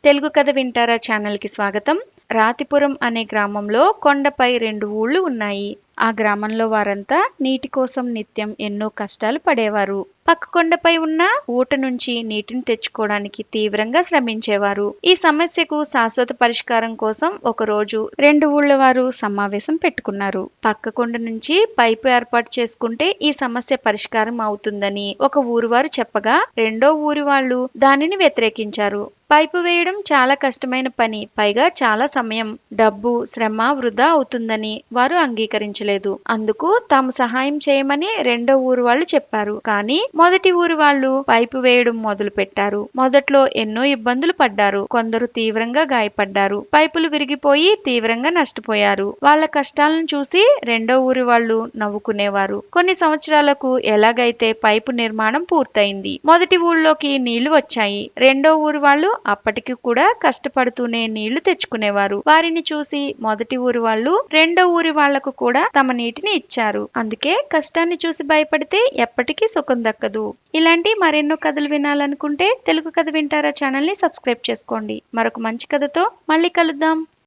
తెలుగు కథ వింటారా ఛానల్‌కి స్వాగతం. రాతిపురం అనే గ్రామంలో కొండపై 2 ఊళ్ళు ఉన్నాయి. ఆ గ్రామంలో వారంతా నీటి కోసం నిత్యం ఎన్నో కష్టాలు పడేవారు. పక్క కొండపై ఉన్న ఊట నుంచి నీటిని తెచ్చుకోవడానికి తీవ్రంగా శ్రమించేవారు. ఈ సమస్యకు శాశ్వత పరిష్కారం కోసం ఒకరోజు 2 ఊళ్ళ వారు సమావేశం పెట్టుకున్నారు. పక్క కొండ నుంచి పైపు ఏర్పాటు చేసుకుంటే ఈ సమస్య పరిష్కారం అవుతుందని ఒక ఊరు వారు చెప్పగా, రెండో ఊరి వాళ్ళు దానిని వ్యతిరేకించారు. పైపు వేయడం చాలా కష్టమైన పని, పైగా చాలా సమయం, డబ్బు, శ్రమ వృధా అవుతుందని వారు అంగీకరించలేదు. అందుకు తాము సహాయం చేయమని రెండో ఊరు వాళ్ళు చెప్పారు. కానీ మొదటి ఊరి వాళ్ళు పైపు వేయడం మొదలు పెట్టారు. మొదట్లో ఎన్నో ఇబ్బందులు పడ్డారు. కొందరు తీవ్రంగా గాయపడ్డారు. పైపులు విరిగిపోయి తీవ్రంగా నష్టపోయారు. వాళ్ళ కష్టాలను చూసి రెండో ఊరి వాళ్ళు నవ్వుకునేవారు. కొన్ని సంవత్సరాలకు ఎలాగైతే పైపు నిర్మాణం పూర్తయింది. మొదటి ఊళ్ళోకి నీళ్లు వచ్చాయి. రెండో ఊరి వాళ్ళు అప్పటికి కూడా కష్టపడుతూనే నీళ్లు తెచ్చుకునేవారు. వారిని చూసి మొదటి ఊరి వాళ్ళు రెండో ఊరి వాళ్లకు కూడా తమ నీటిని ఇచ్చారు. అందుకే కష్టాన్ని చూసి భయపడితే ఎప్పటికీ సుఖం దక్కదు. ఇలాంటి మరెన్నో కథలు వినాలనుకుంటే తెలుగు కథ వింటారా ఛానల్ ని సబ్స్క్రైబ్ చేసుకోండి. మరొక మంచి కథతో మళ్ళీ కలుద్దాం.